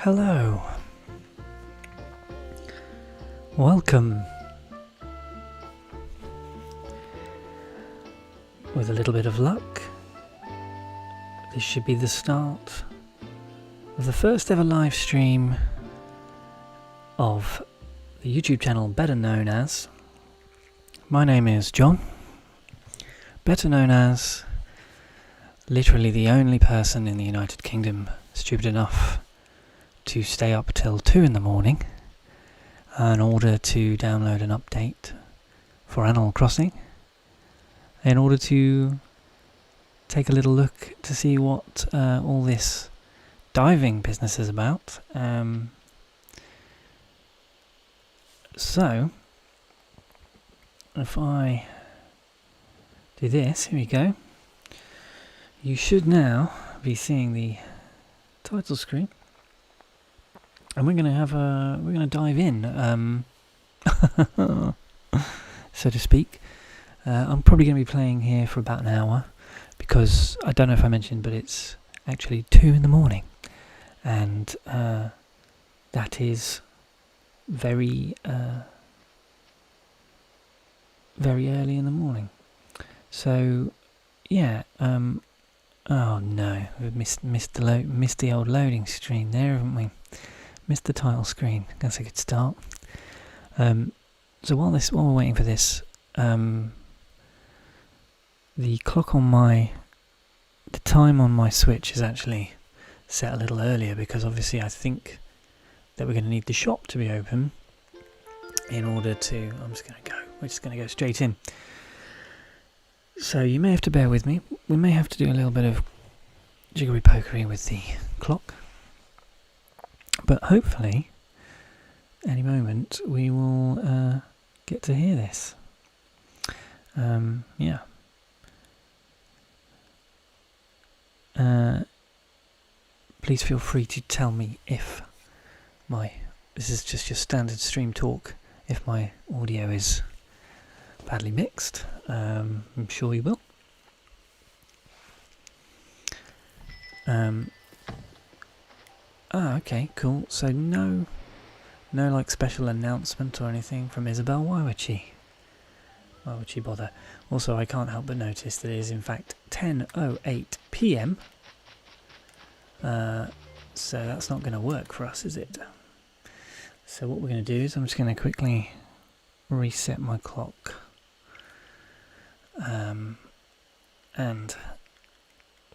Hello. Welcome. With a little bit of luck, this should be the start of the first ever live stream of the YouTube channel better known as... My name is John, better known as literally the only person in the United Kingdom stupid enough to stay up till 2 in the morning in order to download an update for Animal Crossing, in order to take a little look to see what all this diving business is about. So, if I do this, here we go. You should now be seeing the title screen, and we're gonna dive in, so to speak. I'm probably going to be playing here for about an hour, because I don't know if I mentioned, but it's actually 2 in the morning, and that is very early in the morning. So yeah, oh no, we've missed the old loading screen there, haven't we? Missed the title screen. That's a good start. So while we're waiting for this, the clock on the time on my Switch is actually set a little earlier, because obviously I think that we're going to need the shop to be open in order to... we're just going to go straight in. So you may have to bear with me. We may have to do a little bit of jiggery pokery with the clock, but hopefully any moment we will get to hear this. Yeah. Please feel free to tell me if this is just your standard stream talk, if my audio is badly mixed. I'm sure you will. Okay, cool. So no like special announcement or anything from Isabel. Why would she bother? Also, I can't help but notice that it is in fact 10:08 PM. So that's not going to work for us, is it? So what we're going to do is I'm just going to quickly reset my clock, and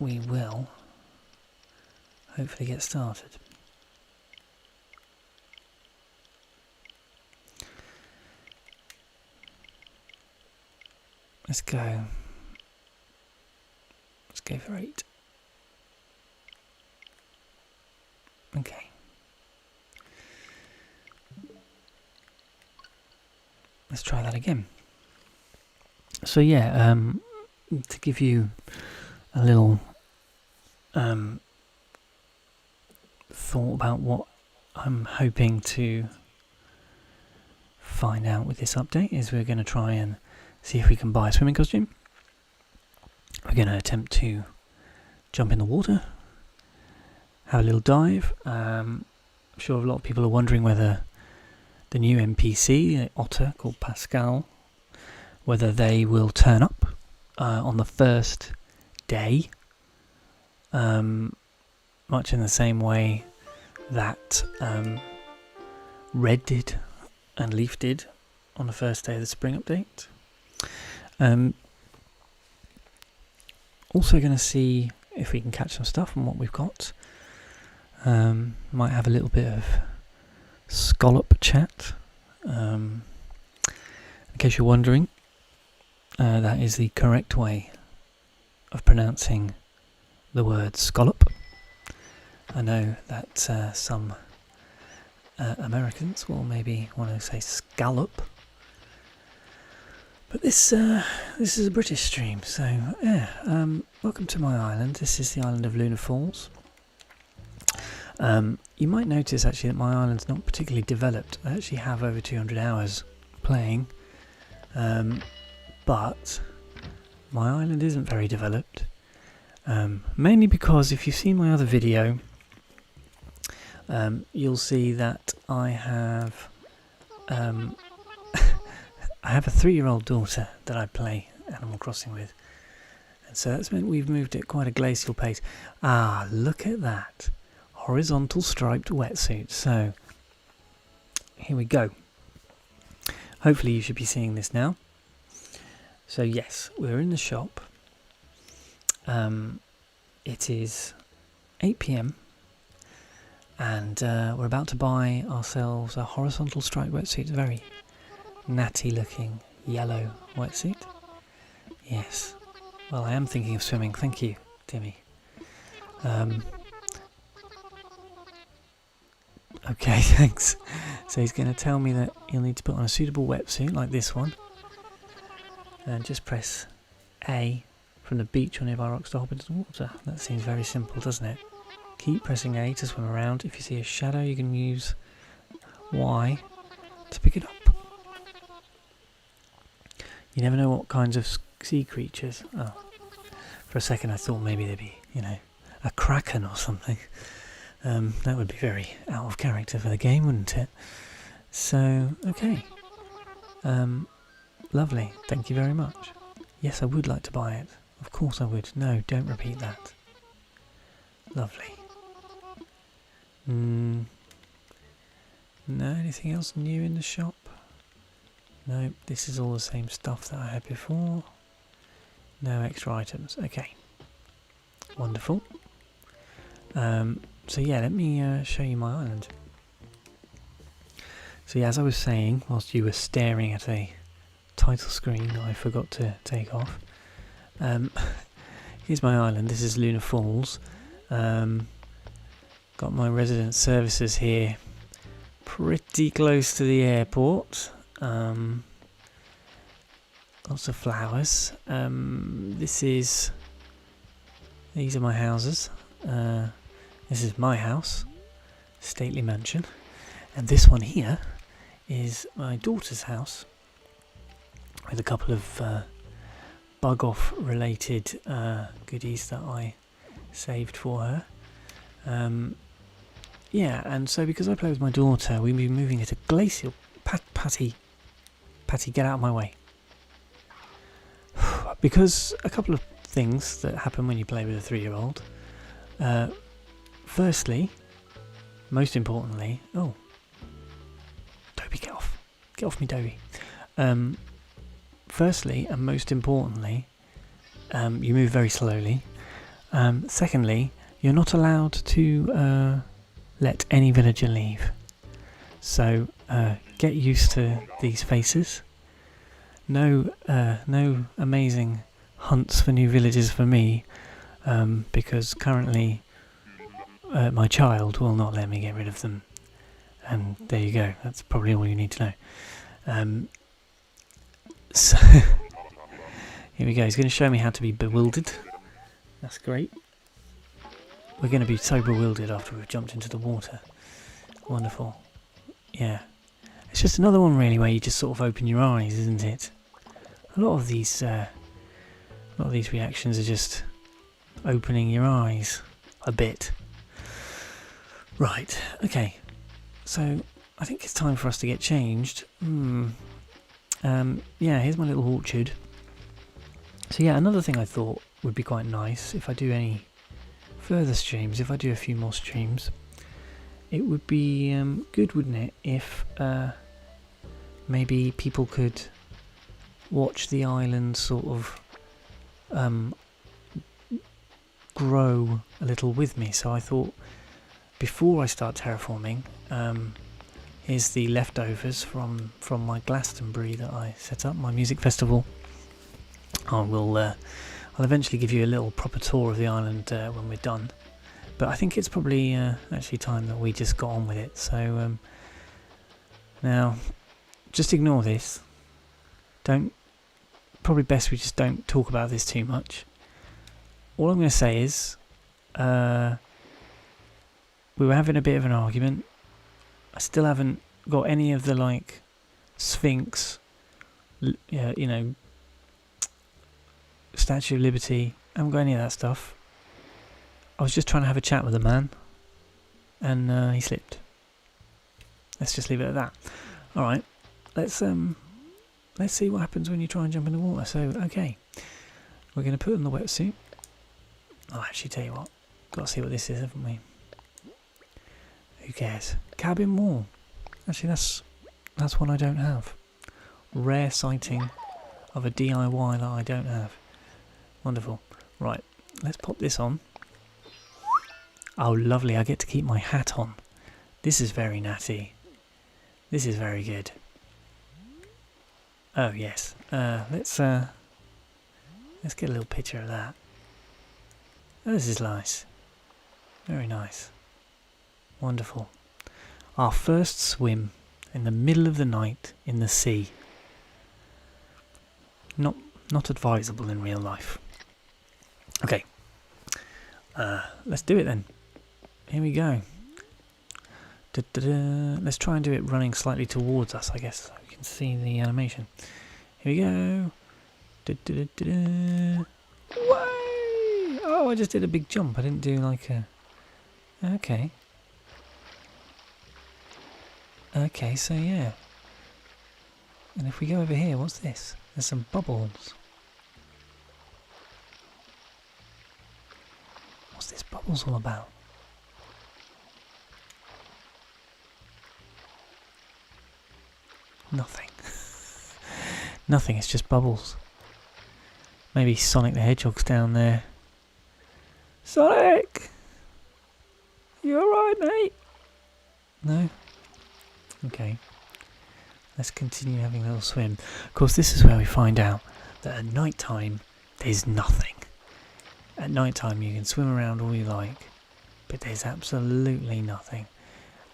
we will hopefully get started. Let's go for 8. Okay. Let's try that again. So yeah, to give you a little thought about what I'm hoping to find out with this update, is we're going to try and see if we can buy a swimming costume. We're going to attempt to jump in the water, have a little dive. I'm sure a lot of people are wondering whether the new NPC, an otter called Pascal, whether they will turn up on the first day, much in the same way that Red did and Leaf did on the first day of the spring update. Also going to see if we can catch some stuff from what we've got. Might have a little bit of scallop chat. In case you're wondering, that is the correct way of pronouncing the word scallop. I know that some Americans will maybe want to say scallop, but this is a British stream, so yeah. Welcome to my island. This is the island of Lunar Falls. You might notice actually that my island's not particularly developed. I actually have over 200 hours playing, but my island isn't very developed. Mainly because if you've seen my other video, you'll see that I have I have a 3-year-old daughter that I play Animal Crossing with, and so that's meant we've moved at quite a glacial pace. Ah, look at that horizontal striped wetsuit. So here we go. Hopefully you should be seeing this now. So yes, we're in the shop. It is 8 PM and we're about to buy ourselves a horizontal striped wetsuit. It's a very natty looking yellow wetsuit. Yes. Well, I am thinking of swimming. Thank you, Timmy. Okay, thanks. So he's going to tell me that you'll need to put on a suitable wetsuit like this one. And just press A from the beach or nearby rocks to hop into the water. That seems very simple, doesn't it? Keep pressing A to swim around. If you see a shadow, you can use Y to pick it up. You never know what kinds of sea creatures. Oh, for a second I thought maybe there'd be, a kraken or something. That would be very out of character for the game, wouldn't it? So, okay. Lovely. Thank you very much. Yes, I would like to buy it. Of course I would. No, don't repeat that. Lovely. No, anything else new in the shop? No, this is all the same stuff that I had before. No extra items. Okay. Wonderful. So yeah, let me show you my island. So yeah, as I was saying, whilst you were staring at a title screen that I forgot to take off, here's my island. This is Luna Falls. Got my resident services here, pretty close to the airport. Lots of flowers. These are my houses. This is my house, stately mansion, and this one here is my daughter's house with a couple of bug-off related goodies that I saved for her. Yeah, and so because I play with my daughter, we'll be moving at a glacial Patty, get out of my way. Because a couple of things that happen when you play with a 3-year-old. Firstly, most importantly, oh, Dobie, get off me, Dobie. Firstly, and most importantly, you move very slowly. Secondly, you're not allowed to let any villager leave. So get used to these faces. No amazing hunts for new villages for me, because currently my child will not let me get rid of them. And there you go. That's probably all you need to know. So here we go. He's going to show me how to be bewildered. That's great. We're going to be so bewildered after we've jumped into the water. Wonderful. Yeah. It's just another one really where you just sort of open your eyes, isn't it? A lot of these reactions are just opening your eyes a bit. Right, okay. So I think it's time for us to get changed. Yeah, here's my little orchard. So yeah, another thing I thought would be quite nice if I do any further streams, if I do a few more streams, it would be good, wouldn't it, if maybe people could watch the island sort of grow a little with me. So I thought before I start terraforming, here's the leftovers from my Glastonbury that I set up, my music festival. I'll eventually give you a little proper tour of the island when we're done, but I think it's probably actually time that we just got on with it. So now just ignore this. Probably best we just don't talk about this too much. All I'm going to say is we were having a bit of an argument. I still haven't got any of the Sphinx, Statue of Liberty. I haven't got any of that stuff. I was just trying to have a chat with a man, and he slipped. Let's just leave it at that. All right, let's see what happens when you try and jump in the water. So, okay, we're going to put on the wetsuit. I'll actually tell you what. Got to see what this is, haven't we? Who cares? Cabin wall. Actually, that's one I don't have. Rare sighting of a DIY that I don't have. Wonderful. Right, let's pop this on. Oh, lovely! I get to keep my hat on. This is very natty. This is very good. Oh yes. Let's get a little picture of that. Oh, this is nice. Very nice. Wonderful. Our first swim in the middle of the night in the sea. Not advisable in real life. Okay. Let's do it then. Here we go. Let's try and do it running slightly towards us, I guess, so we can see the animation. Here we go. Way! Oh, I just did a big jump. I didn't do like a... Okay. Okay, so yeah. And if we go over here, what's this? There's some bubbles. What's this bubbles all about? Nothing. Nothing, it's just bubbles. Maybe Sonic the Hedgehog's down there. Sonic! You alright, mate? No? Okay. Let's continue having a little swim. Of course, this is where we find out that at night time, there's nothing. At night time, you can swim around all you like, but there's absolutely nothing.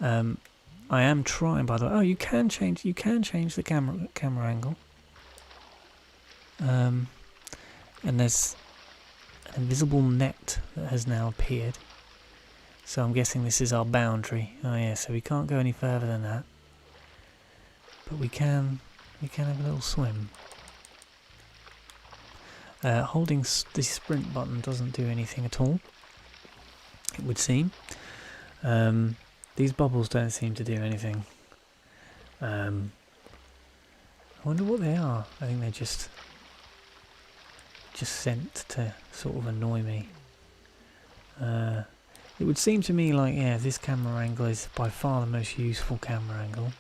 I am trying, by the way. Oh, you can change the camera angle. And there's an invisible net that has now appeared. So I'm guessing this is our boundary. Oh yeah, so we can't go any further than that. But we can have a little swim. Holding the sprint button doesn't do anything at all, it would seem. These bubbles don't seem to do anything. I wonder what they are. I think they're just sent to sort of annoy me. It would seem to me like, yeah, this camera angle is by far the most useful camera angle.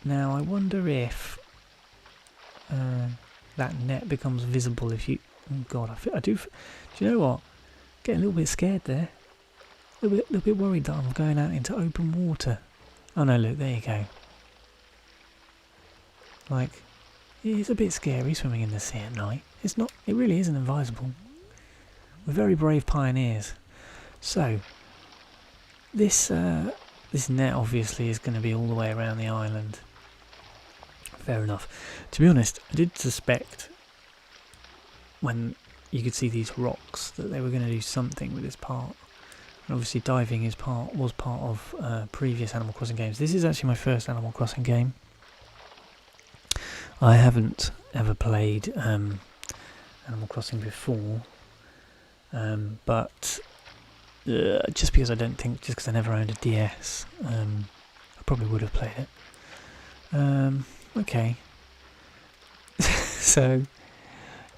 Now I wonder if that net becomes visible if you... Oh God, I do... Do you know what? Getting a little bit scared there. A little bit worried that I'm going out into open water. Oh no, look, there you go. Like, it's a bit scary swimming in the sea at night. It's not... It really isn't advisable. We're very brave pioneers. So, this net obviously is going to be all the way around the island. Fair enough. To be honest, I did suspect when you could see these rocks that they were going to do something with this part. And obviously diving was part of previous Animal Crossing games. This is actually my first Animal Crossing game. I haven't ever played Animal Crossing before, but just because I never owned a DS, I probably would have played it. Okay. So,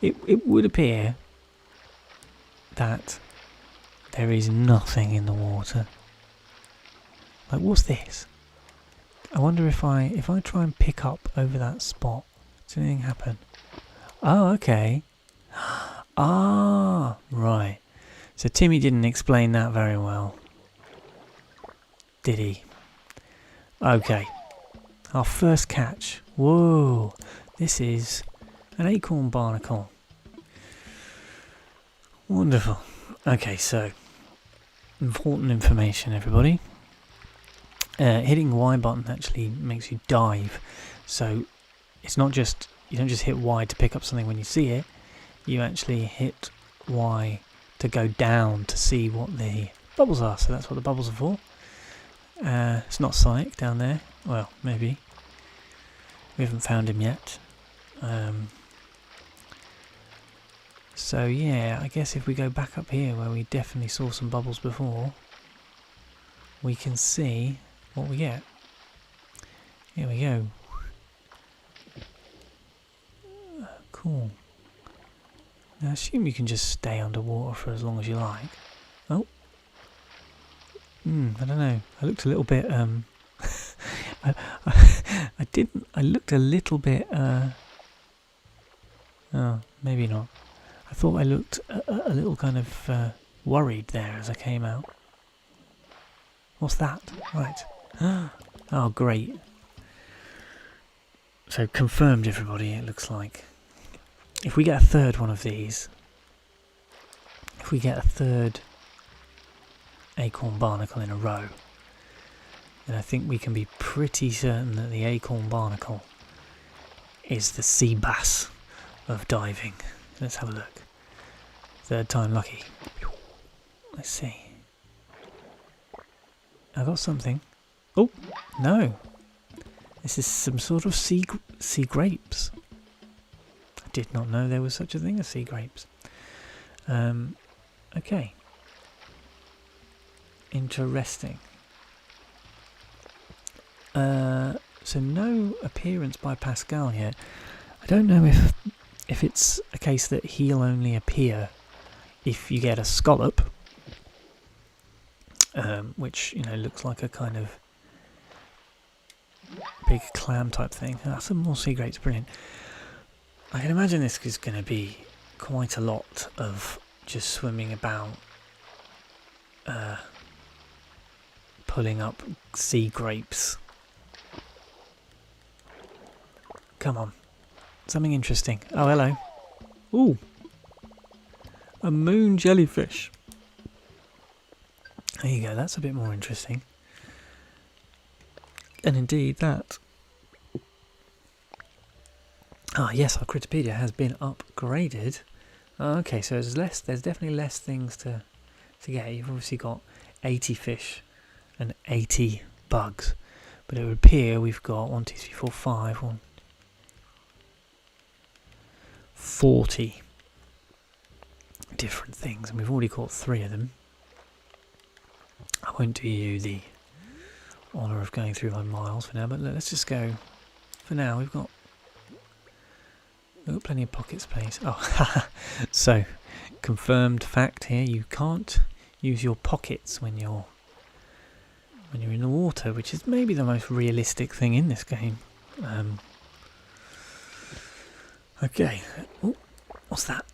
it would appear that there is nothing in the water. Like, what's this? I wonder if I try and pick up over that spot, does anything happen? Oh, okay. Ah, right. So Timmy didn't explain that very well, did he? Okay. Our first catch. Whoa. This is an acorn barnacle. Wonderful. Okay, so important information, everybody. Hitting Y button actually makes you dive. So it's not just, you don't just hit Y to pick up something when you see it. You actually hit Y to go down to see what the bubbles are. So that's what the bubbles are for. It's not Sonic down there. Well, maybe. We haven't found him yet. So yeah, I guess if we go back up here where we definitely saw some bubbles before, we can see what we get. Here we go. Cool. Now I assume you can just stay underwater for as long as you like. Oh. I don't know. I looked a little bit I looked a little bit oh, maybe not. I thought I looked a little kind of worried there as I came out. What's that? Right. Oh, great. So confirmed, everybody, it looks like. If we get a third one of these, if we get a third acorn barnacle in a row, then I think we can be pretty certain that the acorn barnacle is the sea bass of diving. Let's have a look. Third time lucky. Let's see. I got something. Oh, no. This is some sort of sea grapes. I did not know there was such a thing as sea grapes. Okay. Interesting. So no appearance by Pascal yet. I don't know if it's a case that he'll only appear if you get a scallop, which, you know, looks like a kind of big clam type thing. Some more sea grapes, brilliant. I can imagine this is going to be quite a lot of just swimming about, pulling up sea grapes. Come on, something interesting. Oh, hello. Ooh, a moon jellyfish. There you go, that's a bit more interesting. And indeed that. Ah, yes, our Critterpedia has been upgraded. Okay, so there's definitely less things to get. You've obviously got 80 fish and 80 bugs. But it would appear we've got 1, 2, 3, 4, 5, 40 different things, and we've already caught 3 of them. I won't do you the honour of going through my miles for now, but let's just go. For now, we've got plenty of pocket space. Oh, so confirmed fact here: you can't use your pockets when you're in the water, which is maybe the most realistic thing in this game. Okay. Ooh, what's that?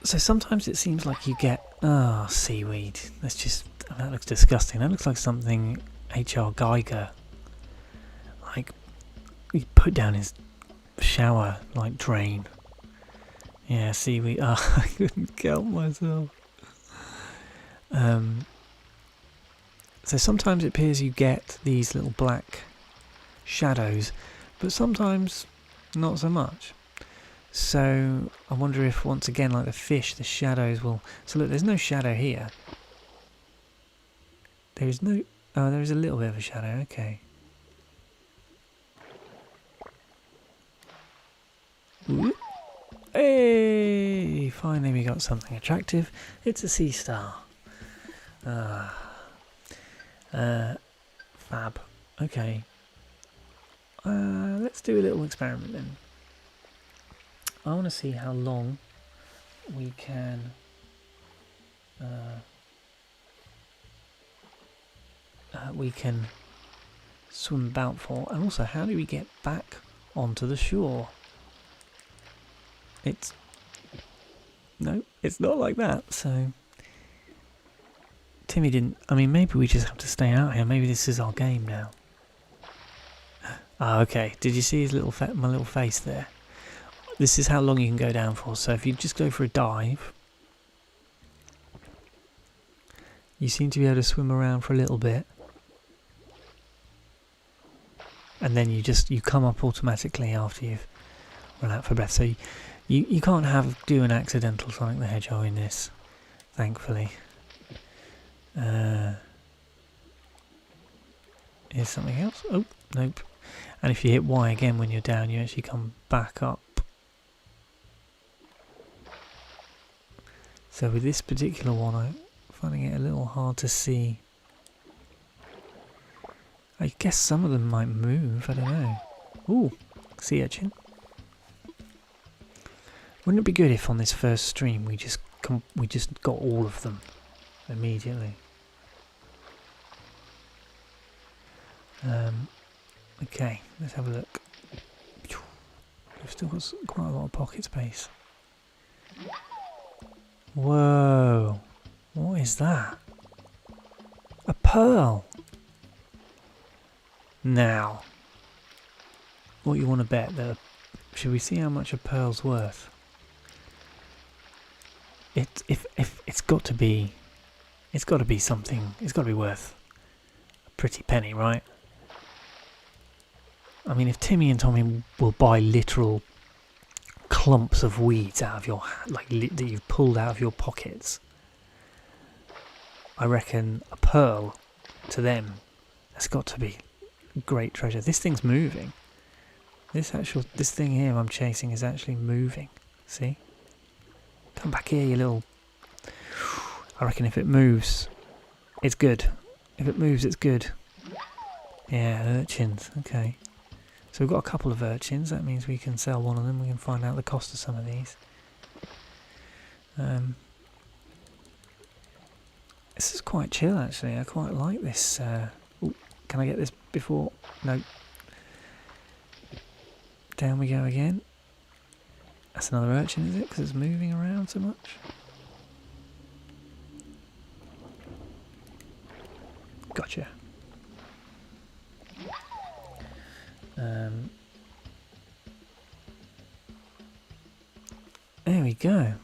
So sometimes it seems like you get seaweed. That looks disgusting. That looks like something H.R. Geiger, like, he put down his shower like drain. Yeah, seaweed. Oh, I couldn't help myself. So sometimes it appears you get these little black shadows, but sometimes not so much. So I wonder if, once again, like the fish, the shadows will... So look, there's no shadow here. There is no... Oh, there is a little bit of a shadow, okay. Ooh. Hey! Finally we got something attractive. It's a sea star. Fab. Okay. Let's do a little experiment then. I want to see how long we can swim about for, and also how do we get back onto the shore. It's not like that. So Timmy didn't. I mean, maybe we just have to stay out here. Maybe this is our game now. Ah, okay. Did you see his my little face there? This is how long you can go down for. So if you just go for a dive, you seem to be able to swim around for a little bit, and then you come up automatically after you've run out for breath. So you can't do an accidental Sonic the Hedgehog in this, thankfully. Here's something else. Oh, nope. And if you hit Y again when you're down, you actually come back up. So with this particular one, I'm finding it a little hard to see. I guess some of them might move, I don't know. Ooh, sea urchin. Wouldn't it be good if on this first stream we just got all of them immediately? Okay, let's have a look. We've still got quite a lot of pocket space. Whoa! What is that? A pearl! Now, what you want to bet that? Should we see how much a pearl's worth? It's got to be something. It's got to be worth a pretty penny, right? I mean, if Timmy and Tommy will buy literal clumps of weeds out of your that you've pulled out of your pockets, I reckon a pearl to them has got to be great treasure. This thing's moving. This thing here I'm chasing is actually moving. See? Come back here, you little. I reckon if it moves, it's good. If it moves, it's good. Yeah, urchins. Okay. So we've got a couple of urchins. That means we can sell one of them. We can find out the cost of some of these. This is quite chill, actually. I quite like this. Ooh, can I get this before? No. Down we go again. That's another urchin, is it? Because it's moving around so much. Gotcha. There we go.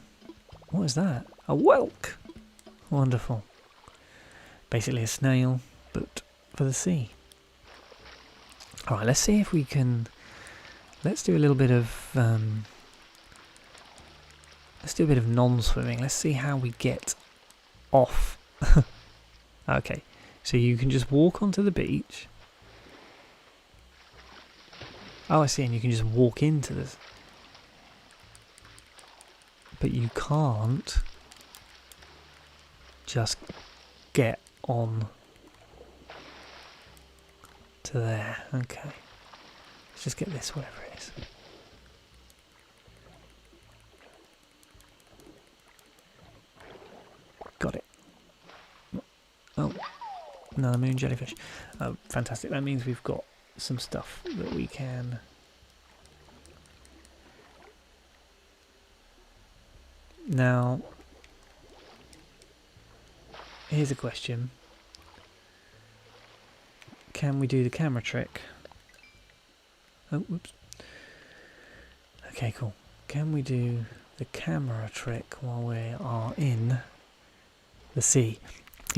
What is that? A whelk! Wonderful. Basically a snail, but for the sea. Alright, let's see if we can... Let's do a little bit of... let's do a bit of non-swimming. Let's see how we get off. Okay, so you can just walk onto the beach. Oh, I see, and you can just walk into this. But you can't just get on to there. Okay. Let's just get this, whatever it is. Got it. Oh, another moon jellyfish. Oh, fantastic. That means we've got some stuff that we can... Now, here's a question. Can we do the camera trick? Oh, whoops. Okay, cool. Can we do the camera trick while we are in the sea?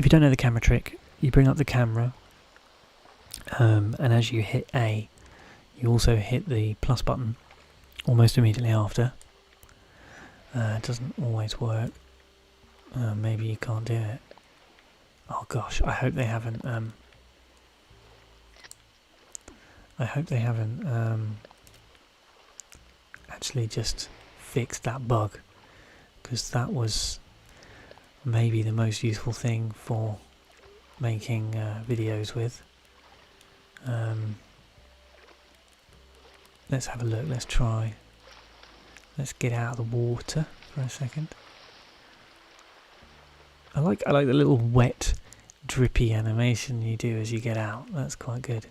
If you don't know the camera trick, you bring up the camera, and as you hit A, you also hit the plus button almost immediately after. It doesn't always work. Maybe you can't do it. Oh gosh, I hope they haven't. Actually just fixed that bug, because that was maybe the most useful thing for making videos with. Let's have a look. Let's try. Let's get out of the water for a second. I like the little wet, drippy animation you do as you get out. That's quite good.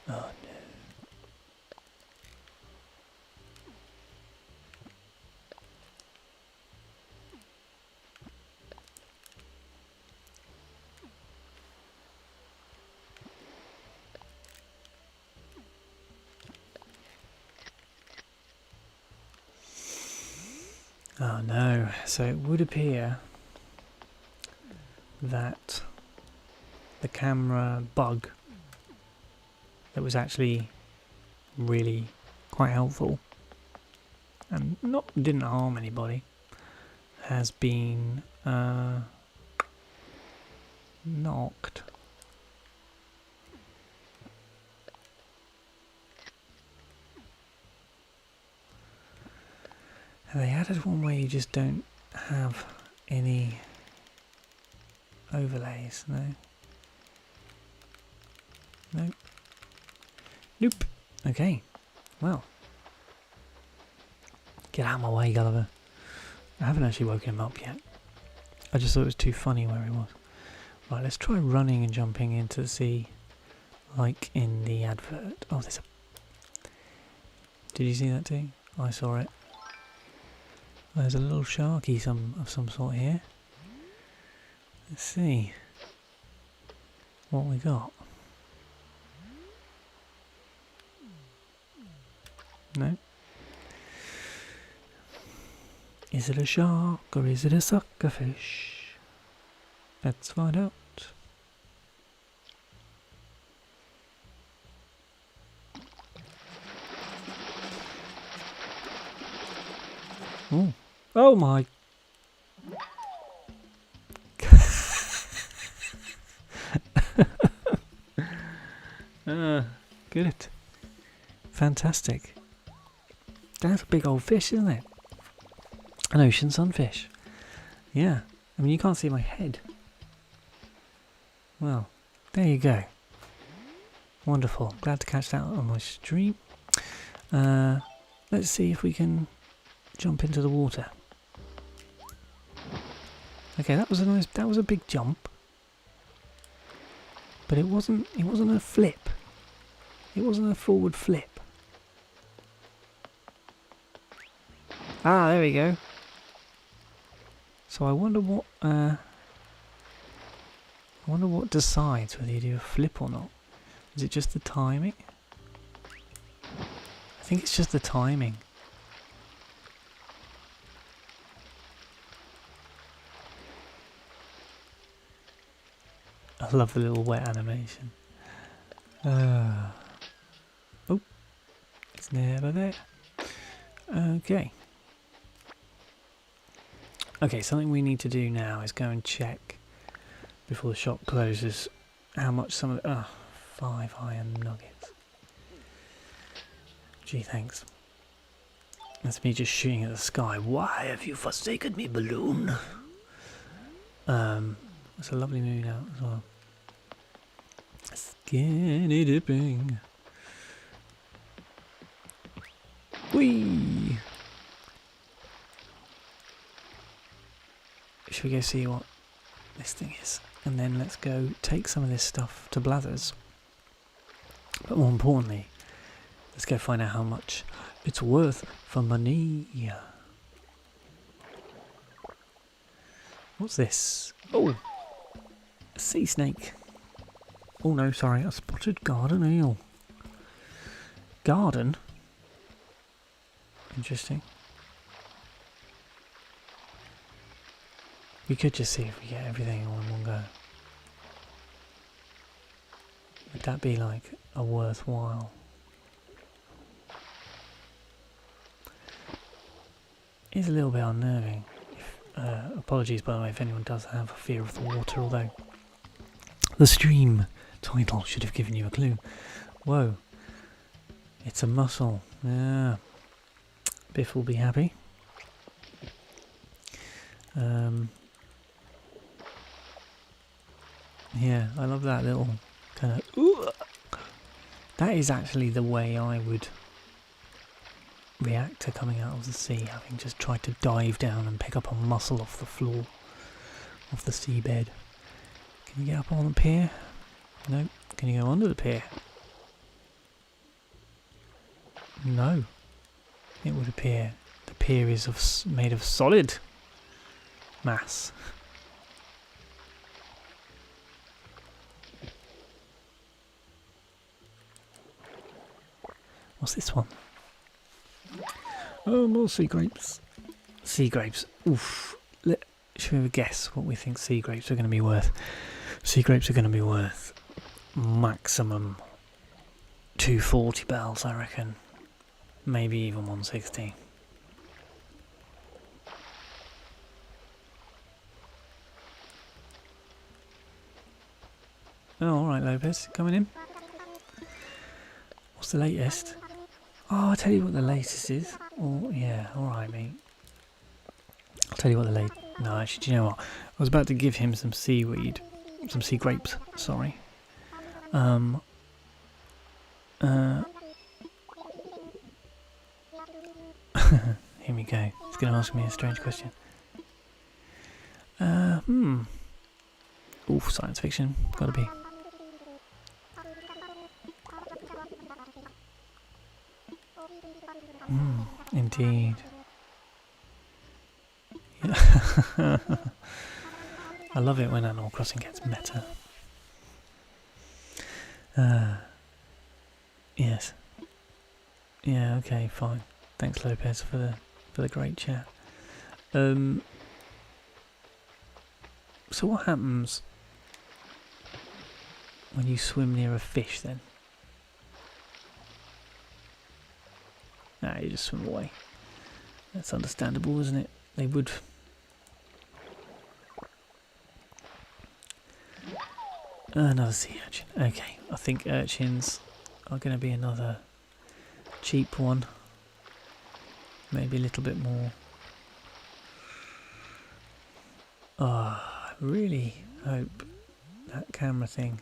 Oh no. Oh no, so it would appear that the camera bug that was actually really quite helpful and didn't harm anybody has been knocked. They added one where you just don't have any overlays. No. Nope. Nope. Okay. Well. Get out of my way, Gulliver. I haven't actually woken him up yet. I just thought it was too funny where he was. Right, let's try running and jumping into the sea like in the advert. Oh, there's a... Did you see that too? I saw it. There's a little sharky of some sort here. Let's see what we got. No. Is it a shark or is it a suckerfish? Let's find out. Oh. Oh my. Good. Fantastic. That's a big old fish, isn't it? An ocean sunfish. Yeah. I mean, you can't see my head. Well, there you go. Wonderful. Glad to catch that on my stream. Let's see if we can jump into the water. Okay, that was a big jump. But it wasn't a flip. It wasn't a forward flip. Ah, there we go. So I wonder what decides whether you do a flip or not. Is it just the timing? I think it's just the timing. I love the little wet animation. Oh, it's never there. Okay. Okay, something we need to do now is go and check before the shop closes how much some of the... 5 iron nuggets. Gee, thanks. That's me just shooting at the sky. Why have you forsaken me, balloon? It's a lovely moon out as well. Skinny dipping. Whee! Should we go see what this thing is? And then let's go take some of this stuff to Blathers. But more importantly, let's go find out how much it's worth for money. What's this? Oh! A sea snake. Oh no, sorry, a spotted garden eel. Garden? Interesting. We could just see if we get everything all in one go. Would that be like a worthwhile? It's a little bit unnerving. Apologies by the way if anyone does have a fear of the water, although the stream title should have given you a clue. Whoa. It's a mussel. Yeah. Biff will be happy. Yeah, I love that little kind of... That is actually the way I would react to coming out of the sea, having just tried to dive down and pick up a mussel off the floor, off the seabed. Can you get up on the pier? No. Can you go under the pier? No. It would appear the pier is made of solid mass. What's this one? Oh, more sea grapes. Sea grapes. Oof. Should we have a guess what we think sea grapes are going to be worth? Sea grapes are going to be worth maximum 240 bells, I reckon. Maybe even 160. Oh, alright Lopez, coming in. What's the latest? Oh, I'll tell you what the latest is. Oh, yeah, alright mate. I'll tell you what the lady... No, actually, do you know what? I was about to give him some seaweed. Some sea grapes, sorry. Here we go. He's going to ask me a strange question. Oof, science fiction. Gotta be. Indeed. Yeah. I love it when Animal Crossing gets meta. Yes. Yeah, okay, fine. Thanks, Lopez, for the great chat. So what happens when you swim near a fish then? Nah, you just swim away. That's understandable, isn't it? They would. Another sea urchin. Okay, I think urchins are going to be another cheap one. Maybe a little bit more. I really hope that camera thing.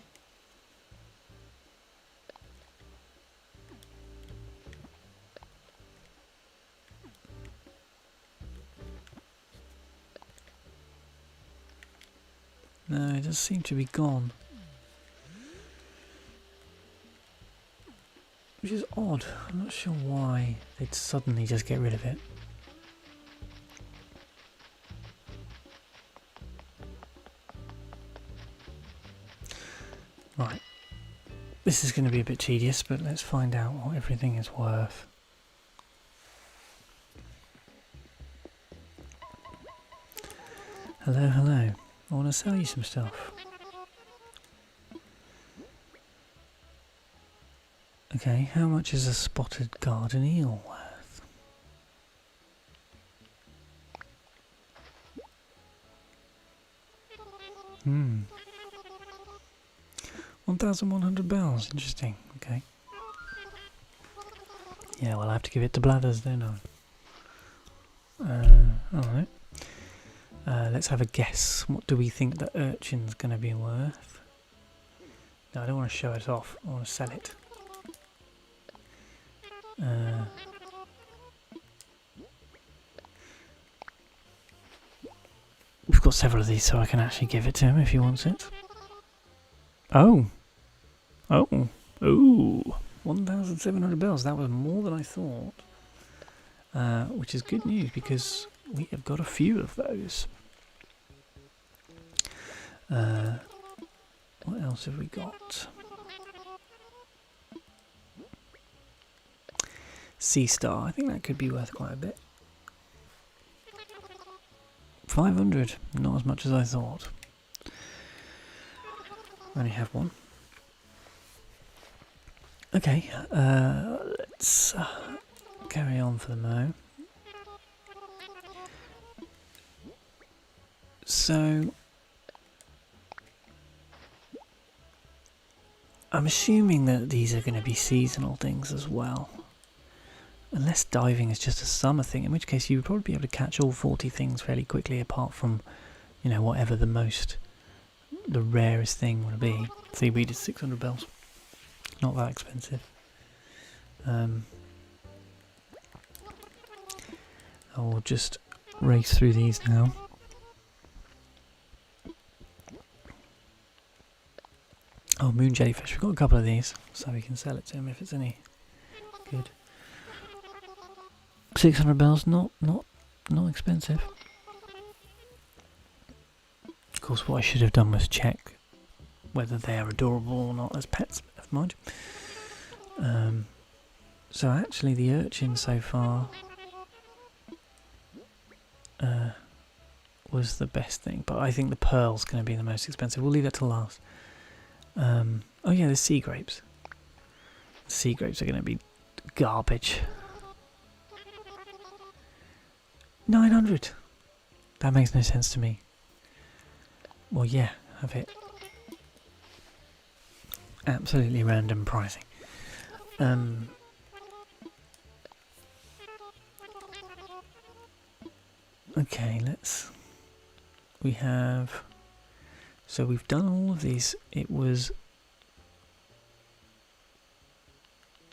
No, it does seem to be gone. Which is odd. I'm not sure why they'd suddenly just get rid of it. Right. This is going to be a bit tedious, but let's find out what everything is worth. Hello, hello. I want to sell you some stuff. Okay, how much is a spotted garden eel worth? Hmm. 1,100 bells, interesting, okay. Yeah, well I have to give it to Blathers, don't I? Alright. Let's have a guess. What do we think the urchin's going to be worth? No, I don't want to show it off, I want to sell it. We've got several of these, so I can actually give it to him if he wants it. Oh! Oh! Ooh! 1,700 bells, that was more than I thought. Which is good news because we have got a few of those. What else have we got? Sea Star, I think that could be worth quite a bit. 500, not as much as I thought. I only have one. Okay, let's carry on for the mo. So, I'm assuming that these are going to be seasonal things as well. Unless diving is just a summer thing, in which case you would probably be able to catch all 40 things fairly quickly, apart from, you know, whatever the rarest thing would be. Seaweed is 600 bells. Not that expensive. I'll just race through these now. Oh, moon jellyfish. We've got a couple of these, so we can sell it to him if it's any good. 600 bells, not expensive. Of course, what I should have done was check whether they are adorable or not as pets. Never mind. So actually, the urchin so far was the best thing, but I think the pearl's going to be the most expensive. We'll leave that till last. Oh yeah, the sea grapes. The sea grapes are going to be garbage. 900. That makes no sense to me. Well, yeah, have it. Absolutely random pricing. Okay, we have, so we've done all of these. It was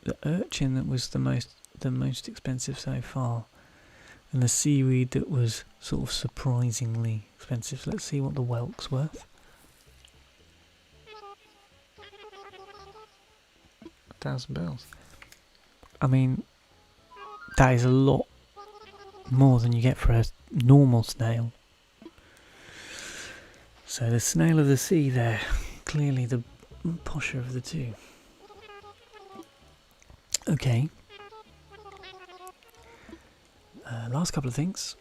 the urchin that was the most expensive so far, and the seaweed that was sort of surprisingly expensive. So let's see what the whelk's worth. 1,000 bells. I mean, that is a lot more than you get for a normal snail. So the snail of the sea there, clearly the posher of the two. Okay. Last couple of things.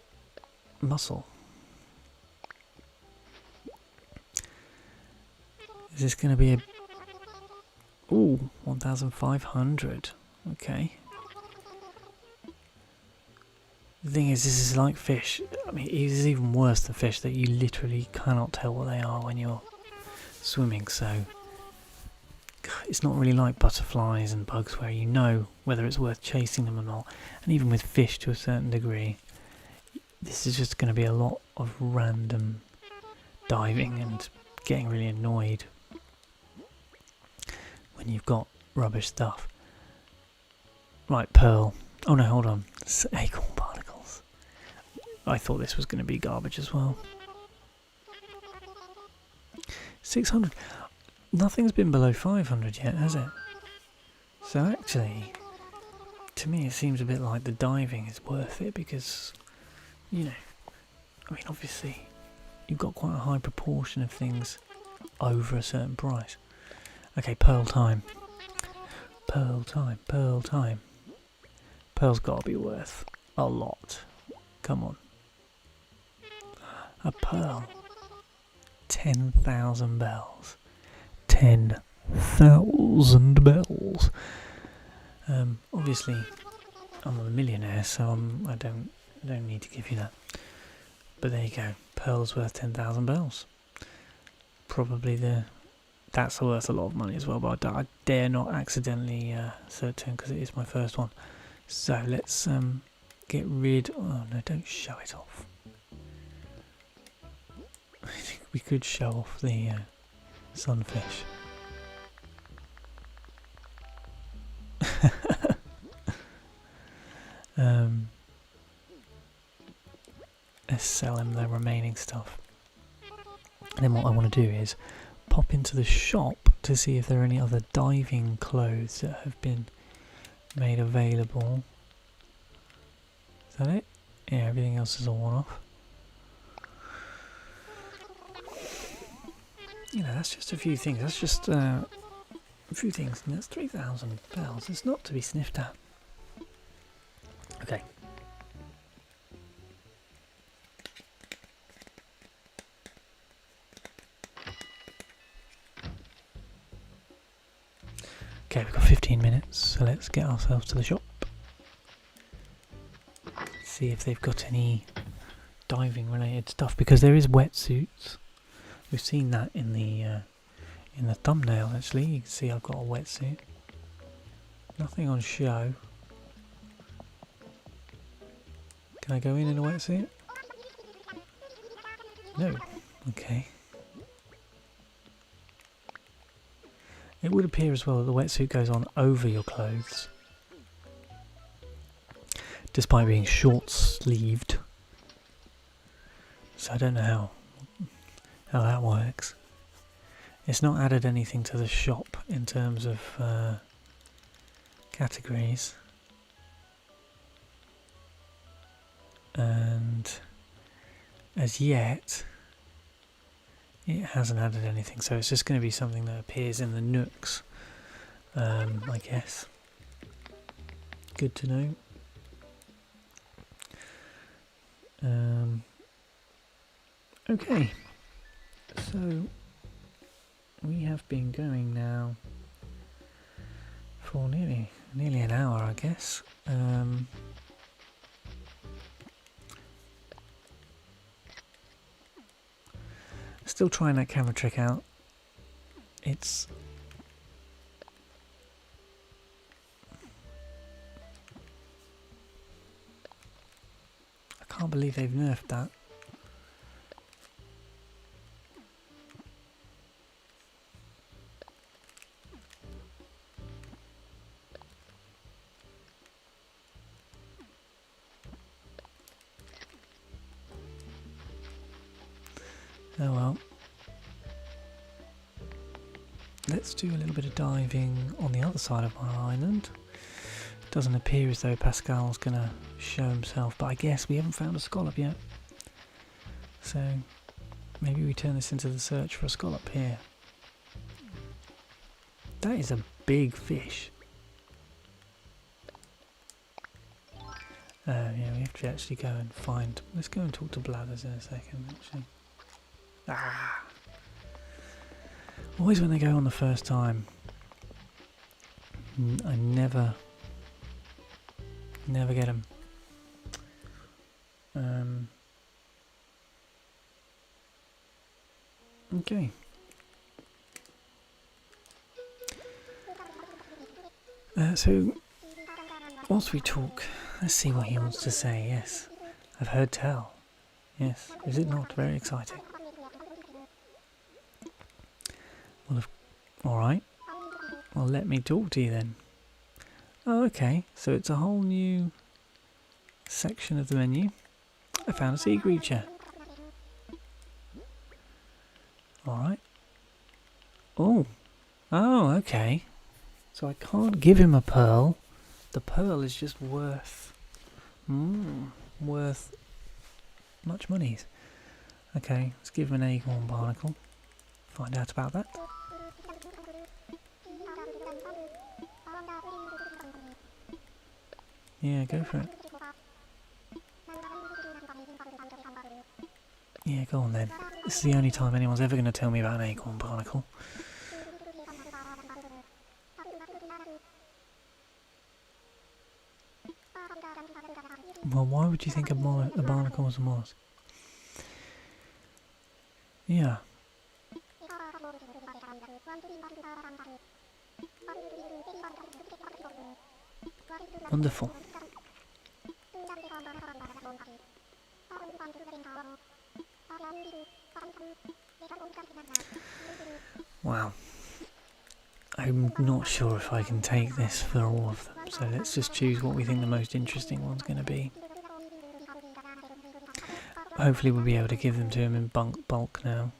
Mussel. Is this going to be a... Ooh, 1,500. Okay. The thing is, this is like fish. I mean, it is even worse than fish, that you literally cannot tell what they are when you're swimming, so... It's not really like butterflies and bugs where you know whether it's worth chasing them or not. And even with fish to a certain degree, this is just going to be a lot of random diving and getting really annoyed when you've got rubbish stuff. Right, pearl. Oh no, hold on. It's acorn particles. I thought this was going to be garbage as well. 600. Nothing's been below 500 yet, has it? So actually, to me it seems a bit like the diving is worth it because, you know, I mean obviously you've got quite a high proportion of things over a certain price. Okay, pearl time. Pearl time, pearl time. Pearl's got to be worth a lot. Come on. A pearl. 10,000 bells. 10,000 bells. Obviously, I'm a millionaire, so I don't need to give you that. But there you go. Pearl's worth 10,000 bells. Probably that's worth a lot of money as well. But I dare not accidentally search it because it is my first one. So let's get rid. Oh no! Don't show it off. I think we could show off the sunfish. Let's sell him the remaining stuff. And then what I want to do is pop into the shop to see if there are any other diving clothes that have been made available. Is that it? Yeah, everything else is a one-off. You know, that's just a few things. That's just a few things. And that's 3,000 bells. It's not to be sniffed at. Okay. Okay, we've got 15 minutes, so let's get ourselves to the shop. See if they've got any diving related stuff, because there is wetsuits. We've seen that in the thumbnail actually. You can see I've got a wetsuit. Nothing on show. Can I go in a wetsuit? No. Okay. It would appear as well that the wetsuit goes on over your clothes, despite being short-sleeved. So I don't know how that works. It's not added anything to the shop in terms of categories. And as yet, it hasn't added anything, so it's just going to be something that appears in the Nooks, I guess. Good to know. Okay, so we have been going now for nearly an hour, I guess. Still trying that camera trick out. It's I Can't believe they've nerfed that. Oh well. Let's do a little bit of diving on the other side of my island. Doesn't appear as though Pascal's going to show himself, but I guess we haven't found a scallop yet. So maybe we turn this into the search for a scallop here. That is a big fish. Yeah, we have to actually go and find... Let's go and talk to Blathers in a second, actually. Ah! Always when they go on the first time, I never get them. Okay. So, whilst we talk, let's see what he wants to say. Yes, I've heard tell. Yes, is it not very exciting? Well, alright. Well, let me talk to you then. Oh, okay. So it's a whole new section of the menu. I found a sea creature. Alright. Oh. Oh, okay. So I can't give him a pearl. The pearl is just worth much monies. Okay, let's give him an acorn barnacle. Find out about that. Yeah, go for it. Yeah, go on then. This is the only time anyone's ever going to tell me about an acorn barnacle. Well, why would you think a barnacle was a mollusk? Yeah. Wonderful. Wow. I'm not sure if I can take this for all of them, so let's just choose what we think the most interesting one's going to be. Hopefully we'll be able to give them to him in bulk now.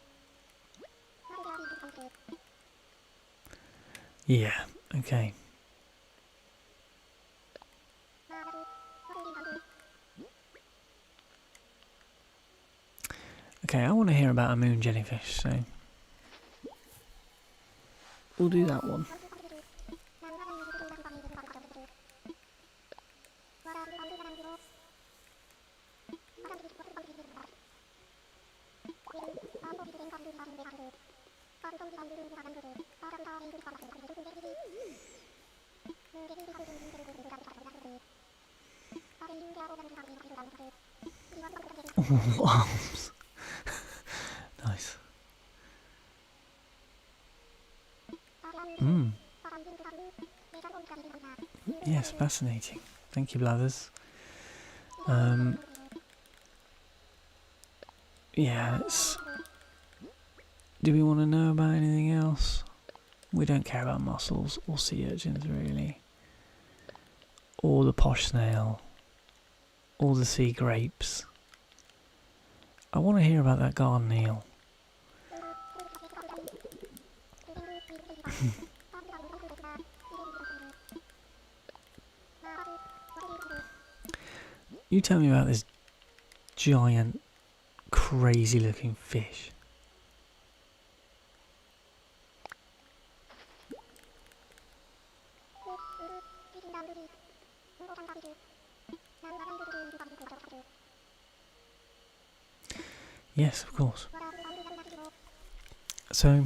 Yeah, okay. Okay, I want to hear about a moon jellyfish, so we'll do that one. Arms. Nice. Yes, fascinating. Thank you, Blathers. Yeah, let's... Do we want to know about anything else? We don't care about mussels or sea urchins, really. Or the posh snail. Or the sea grapes. I want to hear about that garden eel. You tell me about this giant, crazy looking fish. Yes, of course. So,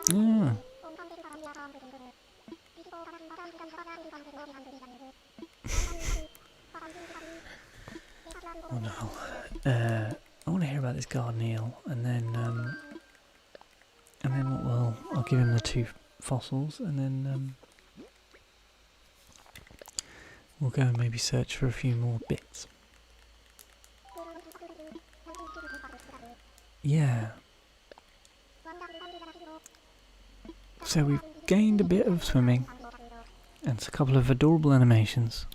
yeah. Wonderful. I want to hear about this garden eel, and then what I'll give him the 2 fossils, and then we'll go and maybe search for a few more bits. Yeah. So we've gained a bit of swimming, and it's a couple of adorable animations.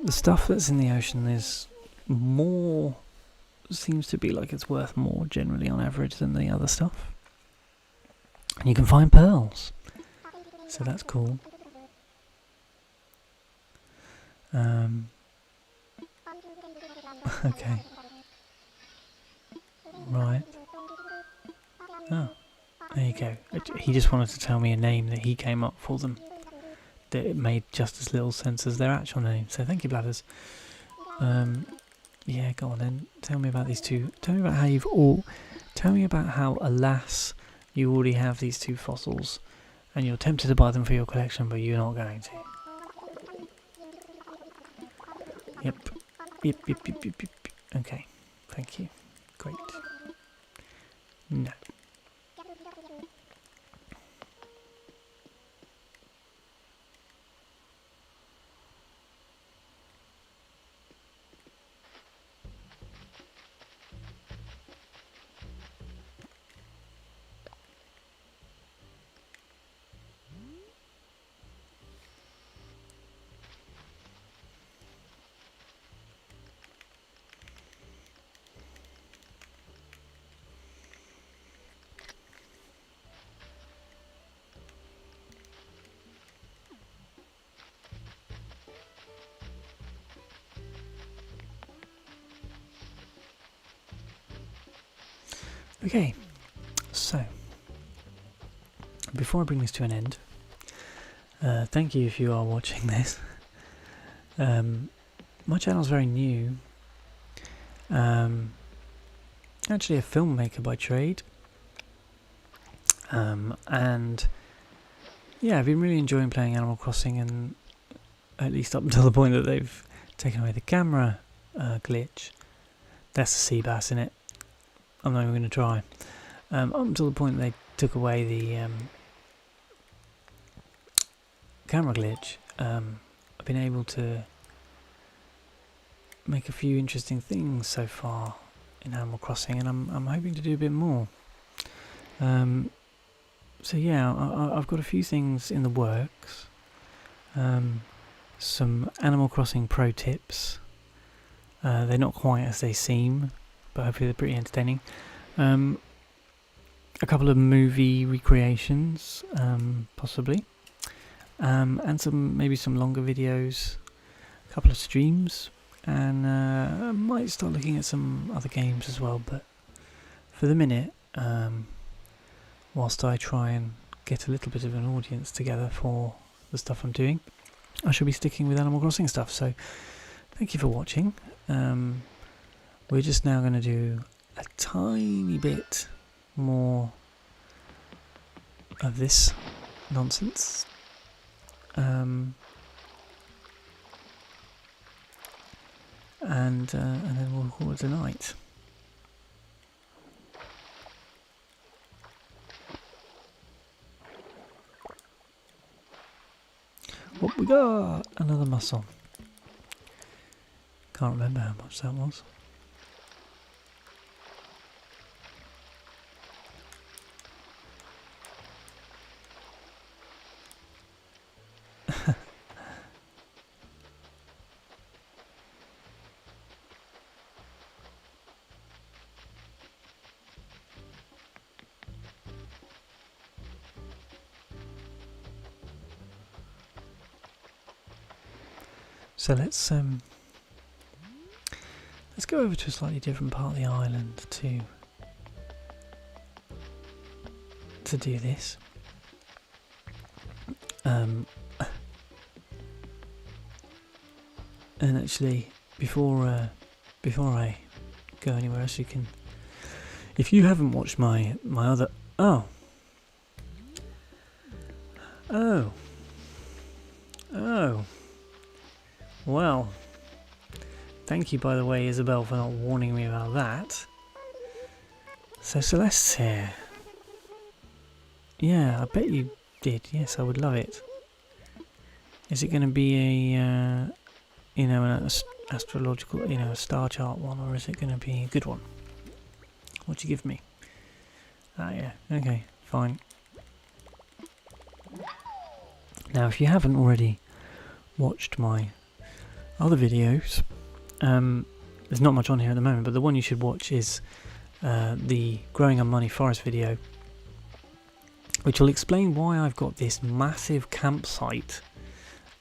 The stuff that's in the ocean is more, seems to be like it's worth more generally on average than the other stuff. And you can find pearls, so that's cool. Okay. Right. Oh, there you go. He just wanted to tell me a name that he came up for them. That it made just as little sense as their actual name. So thank you, Bladders. Yeah, go on then. Tell me about these two. Tell me about how you've all... Tell me about how, alas, you already have these two fossils and you're tempted to buy them for your collection, but you're not going to. Yep. Yep. Okay. Thank you. Great. No. Okay, so before I bring this to an end, thank you if you are watching this. My channel's very new. Actually a filmmaker by trade. And yeah, I've been really enjoying playing Animal Crossing, and at least up until the point that they've taken away the camera glitch. That's a sea bass in it. I'm not even going to try. Up until the point they took away the camera glitch, I've been able to make a few interesting things so far in Animal Crossing, and I'm hoping to do a bit more. So yeah, I've got a few things in the works. Some Animal Crossing pro tips. They're not quite as they seem, but hopefully they're pretty entertaining. A couple of movie recreations, possibly, and maybe some longer videos, a couple of streams, and I might start looking at some other games as well. But for the minute, whilst I try and get a little bit of an audience together for the stuff I'm doing, I shall be sticking with Animal Crossing stuff. So thank you for watching. We're just now going to do a tiny bit more of this nonsense. And then we'll call it a night. What we got? Another mussel. Can't remember how much that was. So let's go over to a slightly different part of the island to do this. And actually, before I go anywhere else, you can, if you haven't watched my other oh well, thank you, by the way, Isabel, for not warning me about that. So Celeste's here. Yeah, I bet you did. Yes, I would love it Is it going to be a, you know, an astrological, you know, a star chart one, or is it going to be a good one? What do you give me? Ah, yeah. Okay, fine. Now, if you haven't already watched my other videos, there's not much on here at the moment, but the one you should watch is the Growing a Money Forest video, which will explain why I've got this massive campsite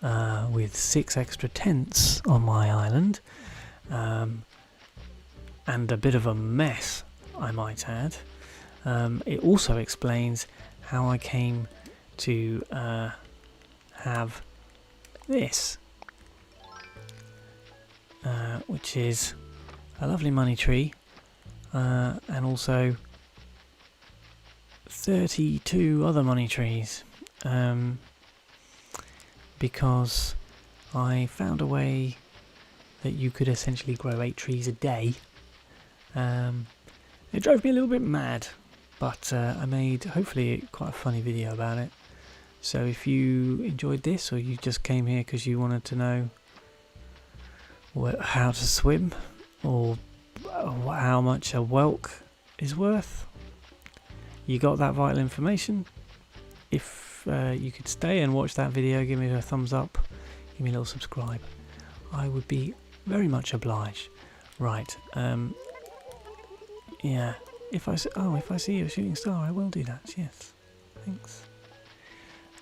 with 6 extra tents on my island, and a bit of a mess, I might add. It also explains how I came to have this, which is a lovely money tree, and also 32 other money trees, because I found a way that you could essentially grow 8 trees a day. It drove me a little bit mad, but I made hopefully quite a funny video about it. So if you enjoyed this, or you just came here because you wanted to know how to swim, or how much a whelk is worth, you got that vital information. If you could stay and watch that video, give me a thumbs up, give me a little subscribe, I would be very much obliged. Right, yeah, if I see a shooting star, I will do that, yes, thanks.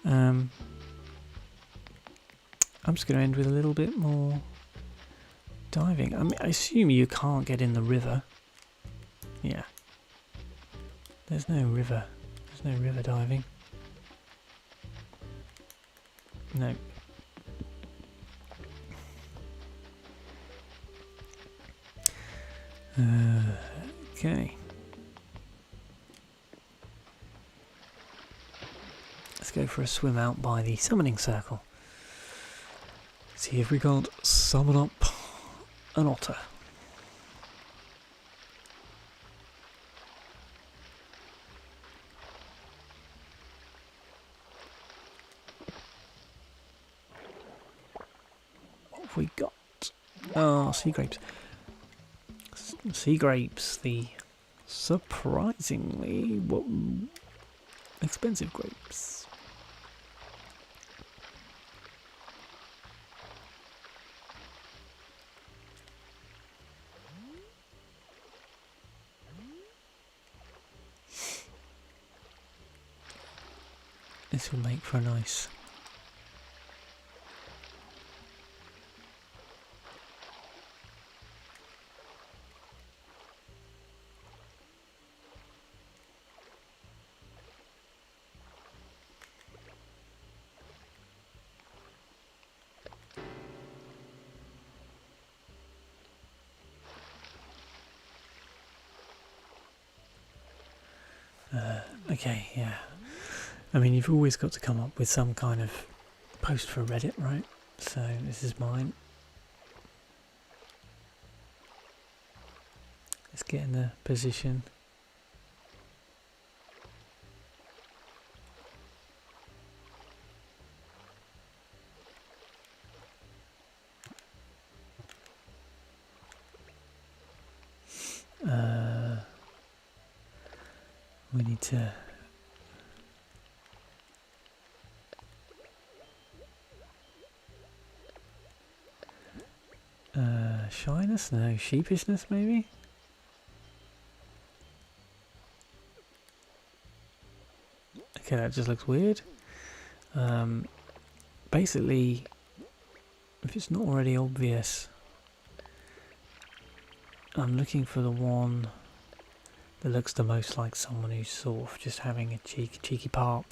I'm just going to end with a little bit more diving. I mean, I assume you can't get in the river. Yeah. There's no river diving. No. Okay. Let's go for a swim out by the summoning circle. See if we can't summon up an otter. What have we got? Oh, sea grapes. Sea grapes, the surprisingly expensive grapes. This will make for a nice okay, yeah. I mean, you've always got to come up with some kind of post for Reddit, right? So this is mine. Let's get in the position. We need to shyness? No, sheepishness maybe? Okay, that just looks weird. Basically, if it's not already obvious, I'm looking for the one that looks the most like someone who's sort of just having a cheeky parp.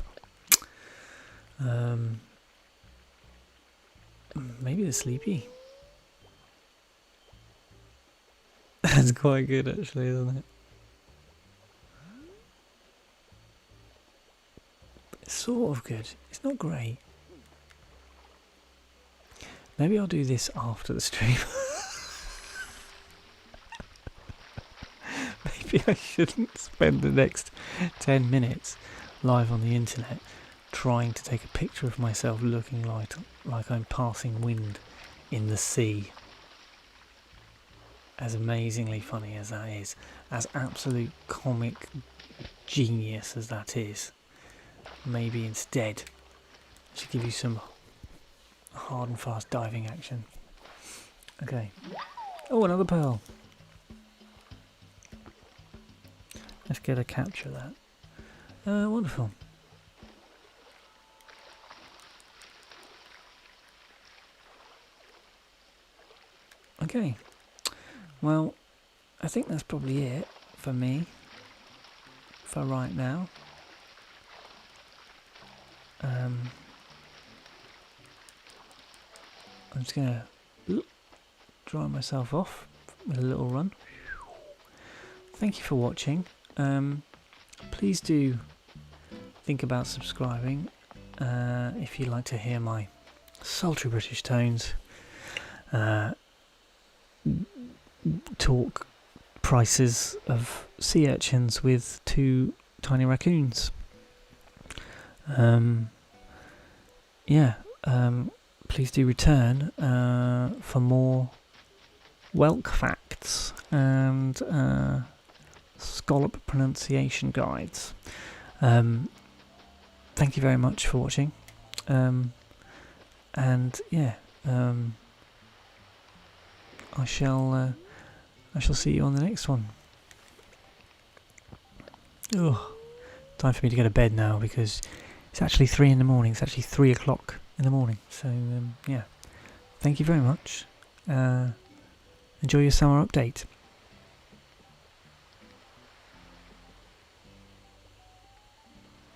Maybe the sleepy. That's quite good actually, isn't it? It's sort of good. It's not great. Maybe I'll do this after the stream. Maybe I shouldn't spend the next 10 minutes live on the internet trying to take a picture of myself looking like I'm passing wind in the sea. As amazingly funny as that is, as absolute comic genius as that is, maybe instead I should give you some hard and fast diving action. Okay. Oh, another pearl. Let's get a capture of that. Wonderful. Okay. Well, I think that's probably it for me for right now. I'm just going to dry myself off with a little run. Thank you for watching. Please do think about subscribing if you'd like to hear my sultry British tones talk prices of sea urchins with 2 tiny raccoons. Please do return for more whelk facts and scallop pronunciation guides. Thank you very much for watching, and yeah, I shall see you on the next one. Oh, time for me to go to bed now because it's actually 3 in the morning. It's actually 3 o'clock in the morning. So yeah, thank you very much. Enjoy your summer update.